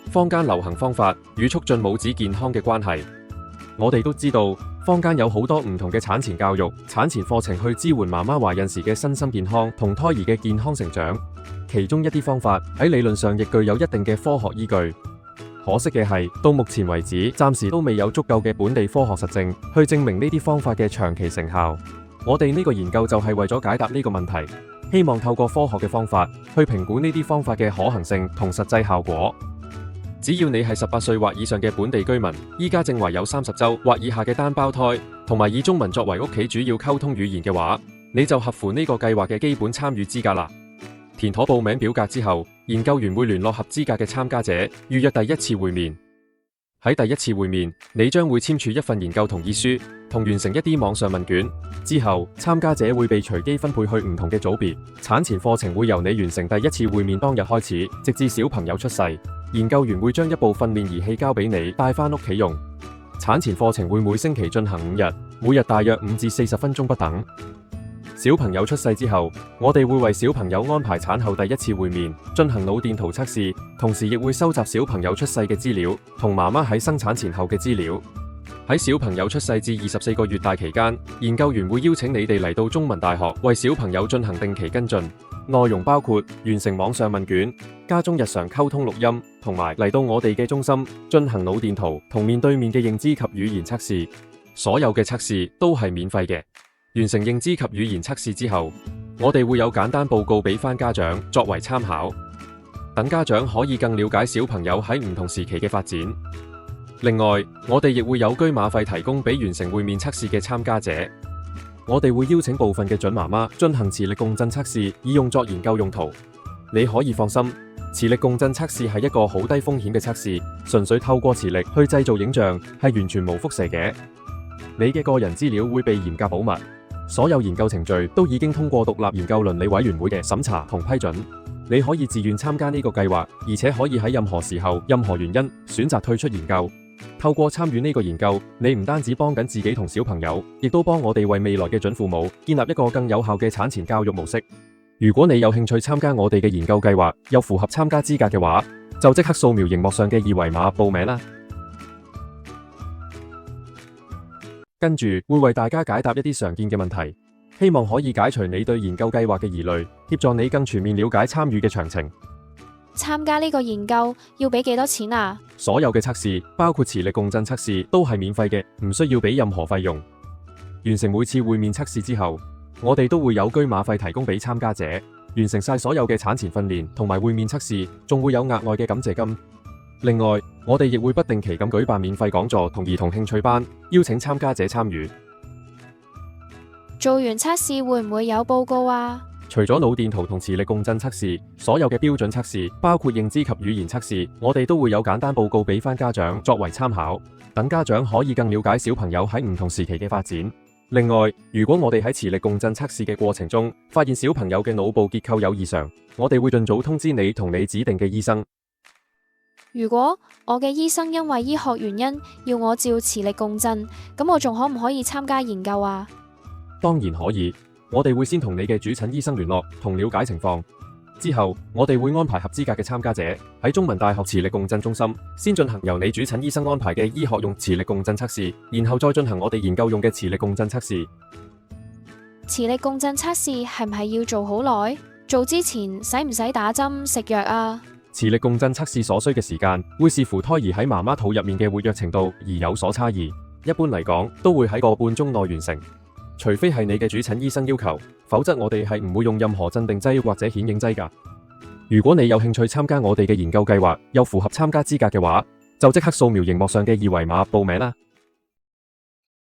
坊間流行方法與促進母子健康嘅關係。我哋都知道，坊間有好多唔同嘅產前教育、產前課程去支援媽媽懷孕時嘅身心健康同胎兒嘅健康成長。其中一啲方法喺理論上亦具有一定嘅科學依據。可惜嘅係，到目前為止，暫時都未有足夠嘅本地科學實證去證明呢啲方法嘅長期成效。我哋呢個研究就係為咗解答呢個問題，希望透過科學嘅方法去評估呢啲方法嘅可行性同實際效果。只要你係18歲或以上嘅本地居民，依家正懷有30週或以下嘅單胞胎，同埋以中文作為屋企主要溝通語言嘅話，你就合乎呢個計劃嘅基本參與資格啦。填妥報名表格之後，研究員會聯絡合資格嘅參加者，預約第一次會面。喺第一次會面，你將會簽署一份研究同意書，同完成一啲網上問卷。之後，參加者會被隨機分配去唔同嘅組別。產前課程會由你完成第一次會面當日開始，直至小朋友出世。研究員會將一部訓練儀器交俾你，帶返屋企用。產前課程會每星期進行5日，每日大約5至40分鐘不等。小朋友出世之後，我哋會為小朋友安排產後第一次會面，進行腦電圖測試，同時亦會收集小朋友出世嘅資料，同媽媽喺生產前後嘅資料。喺小朋友出世至24個月大期間，研究員會邀請你哋嚟到中文大學，為小朋友進行定期跟進。內容包括完成網上問卷、家中日常溝通錄音，同埋嚟到我哋嘅中心進行腦電圖同面對面嘅認知及語言測試。所有嘅測試都係免費嘅。完成認知及語言測試之後，我哋會有簡單報告俾返家長作為參考，等家長可以更了解小朋友喺唔同時期嘅發展。另外，我哋亦會有車馬費提供俾完成會面測試嘅參加者。我哋會邀請部分嘅準媽媽進行磁力共振測試，以用作研究用途。你可以放心，磁力共振測試係一個好低風險嘅測試，純粹透過磁力去製造影像，係完全無輻射嘅。你嘅個人資料會被嚴格保密，所有研究程序都已經通過獨立研究倫理委員會嘅審查同批准。你可以自願參加呢個計劃，而且可以喺任何時候、任何原因選擇退出研究。透過參與呢個研究，你唔單止幫緊自己同小朋友，亦都幫我哋為未來嘅準父母建立一個更有效嘅產前教育模式。如果你有興趣參加我哋嘅研究計劃，又符合參加資格嘅話，就即刻掃描螢幕上嘅二維碼報名啦。跟住會為大家解答一啲常見嘅問題，希望可以解除你對研究計劃嘅疑慮，協助你更全面了解參與嘅詳情。參加呢個研究要俾幾多錢啊？所有嘅測試，包括磁力共振測試，都係免費嘅，唔需要俾任何費用。完成每次會面測試之後，我哋都會有車馬費提供俾參加者。完成晒所有嘅產前訓練同埋會面測試，仲會有額外嘅感謝金。另外，我哋亦會不定期咁舉辦免費講座同兒童興趣班，邀請參加者參與。做完測試會唔會有報告啊？除咗腦電圖同磁力共振測試，所有嘅標準測試，包括認知及語言測試，我哋都會有簡單報告俾返家長作為參考，等家長可以更了解小朋友喺唔同時期嘅發展。另外，如果我哋喺磁力共振測試嘅過程中發現小朋友嘅腦部結構有異常，我哋會盡早通知你同你指定嘅醫生。如果我嘅醫生因為醫學原因要我照磁力共振，咁我仲可唔可以參加研究啊？當然可以。我哋會先同你嘅主診醫生聯絡，同了解情況。之後，我哋會安排合資格嘅參加者喺中文大學磁力共振中心先進行由你主診醫生安排嘅醫學用磁力共振測試，然後再進行我哋研究用嘅磁力共振測試。磁力共振測試係唔係要做好耐？做之前使唔使打針食藥啊？磁力共振測試所需嘅時間會視乎胎兒喺媽媽肚入面嘅活躍程度而有所差異。一般嚟講，都會喺個半鐘內完成。除非係你嘅主診醫生要求，否則我哋係唔會用任何鎮定劑或者顯影劑㗎。如果你有興趣參加我哋嘅研究計劃，又符合參加資格嘅話，就即刻掃描螢幕上嘅二維碼報名啦。